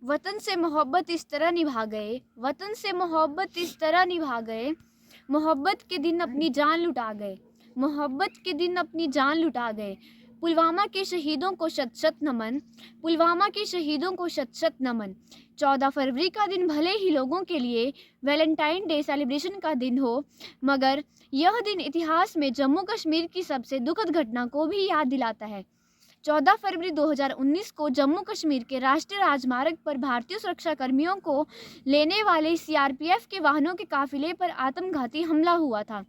वतन से मोहब्बत इस तरह निभा गए, वतन से मोहब्बत इस तरह निभा गए, मोहब्बत के दिन अपनी जान लुटा गए, मोहब्बत के दिन अपनी जान लुटा गए। पुलवामा के शहीदों को शत शत नमन, पुलवामा के शहीदों को शत शत नमन। 14 फरवरी का दिन भले ही लोगों के लिए वैलेंटाइन डे सेलिब्रेशन का दिन हो, मगर यह दिन इतिहास में जम्मू कश्मीर की सबसे दुखद घटना को भी याद दिलाता है। 14 फरवरी 2019 को जम्मू कश्मीर के राष्ट्रीय राजमार्ग पर भारतीय सुरक्षा कर्मियों को लेने वाले सीआरपीएफ के वाहनों के काफिले पर आत्मघाती हमला हुआ था,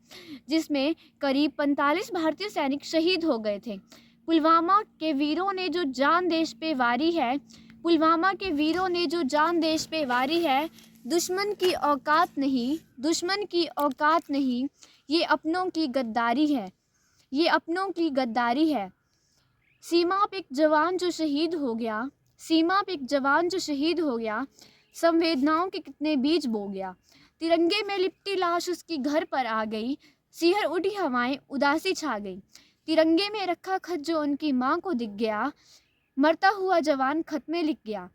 जिसमें करीब 45 भारतीय सैनिक शहीद हो गए थे। पुलवामा के वीरों ने जो जान देश पे वारी है, पुलवामा के वीरों ने जो जान देश पे वारी है, दुश्मन की औकात नहीं, दुश्मन की औकात नहीं, ये अपनों की गद्दारी है, ये अपनों की गद्दारी है। सीमा पे एक जवान जो शहीद हो गया, सीमा पे एक जवान जो शहीद हो गया, संवेदनाओं के कितने बीज बो गया। तिरंगे में लिपटी लाश उसकी घर पर आ गई, सिहर उठी हवाएं उदासी छा गई। तिरंगे में रखा खत जो उनकी माँ को दिख गया, मरता हुआ जवान खत में लिख गया।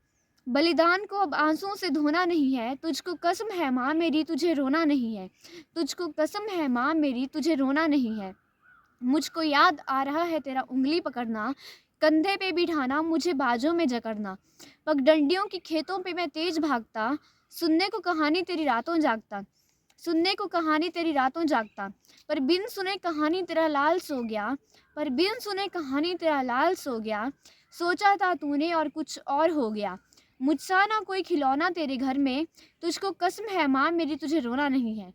बलिदान को अब आंसुओं से धोना नहीं है, तुझको कसम है माँ मेरी तुझे रोना नहीं है, तुझको कसम है माँ मेरी तुझे रोना नहीं है। मुझको याद आ रहा है तेरा उंगली पकड़ना, कंधे पे बिठाना मुझे बाजों में जकड़ना। पगडंडियों की खेतों पे मैं तेज भागता, सुनने को कहानी तेरी रातों जागता, सुनने को कहानी तेरी रातों जागता। पर बिन सुने कहानी तेरा लाल सो गया, पर बिन सुने कहानी तेरा लाल सो गया। सोचा था तूने और कुछ और हो गया, मुझसा ना कोई खिलौना तेरे घर में, तुझको कसम है माँ मेरी तुझे रोना नहीं है।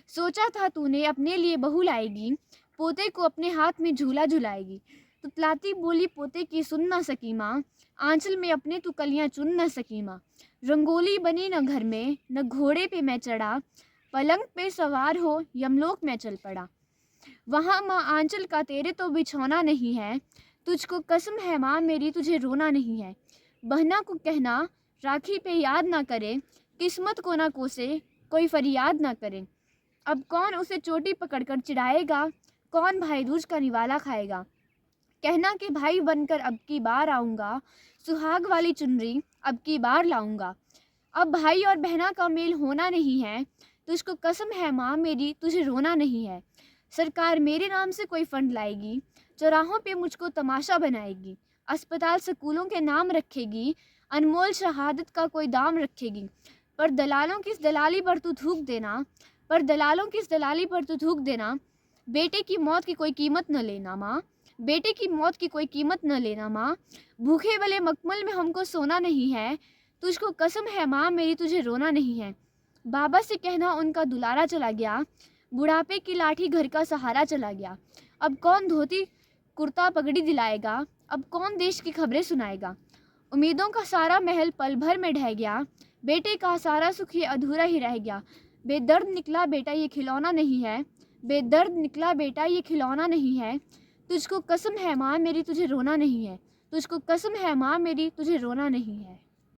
सोचा था तूने अपने लिए बहू लाएगी, पोते को अपने हाथ में झूला झुलाएगी। तुतलाती बोली पोते की सुन न सकी माँ, आंचल में अपने तू कलियां चुन न सकी माँ। रंगोली बनी न घर में, न घोड़े पे मैं चढ़ा, पलंग पे सवार हो यमलोक में चल पड़ा। वहाँ माँ आंचल का तेरे तो बिछौना नहीं है, तुझको कसम है माँ मेरी तुझे रोना नहीं है। बहना को कहना राखी पे याद ना करे, किस्मत को ना कोसे कोई फरियाद ना करे। अब कौन उसे चोटी पकड़कर चिढ़ाएगा, कौन भाई दूज का निवाला खाएगा। कहना कि भाई बनकर अब की बार आऊँगा, सुहाग वाली चुनरी अब की बार लाऊंगा। अब भाई और बहना का मेल होना नहीं है, तुझको कसम है माँ मेरी तुझे रोना नहीं है। सरकार मेरे नाम से कोई फंड लाएगी, चौराहों पे मुझको तमाशा बनाएगी, अस्पताल स्कूलों के नाम रखेगी, अनमोल शहादत का कोई दाम रखेगी। पर दलालों की इस दलाली पर तू थूक देना, पर दलालों की इस दलाली पर तू थूक देना। बेटे की मौत की कोई कीमत न लेना माँ, बेटे की मौत की कोई कीमत न लेना माँ। भूखे वाले मखमल में हमको सोना नहीं है, तुझको कसम है माँ मेरी तुझे रोना नहीं है। बाबा से कहना उनका दुलारा चला गया, बुढ़ापे की लाठी घर का सहारा चला गया। अब कौन धोती कुर्ता पगड़ी दिलाएगा, अब कौन देश की खबरें सुनाएगा। उम्मीदों का सारा महल पल भर में ढह गया, बेटे का सारा सुख ये अधूरा ही रह गया। बेदर्द निकला बेटा ये खिलौना नहीं है, बेदर्द निकला बेटा ये खिलौना नहीं है। तुझको कसम है माँ मेरी तुझे रोना नहीं है, तुझको कसम है माँ मेरी तुझे रोना नहीं है।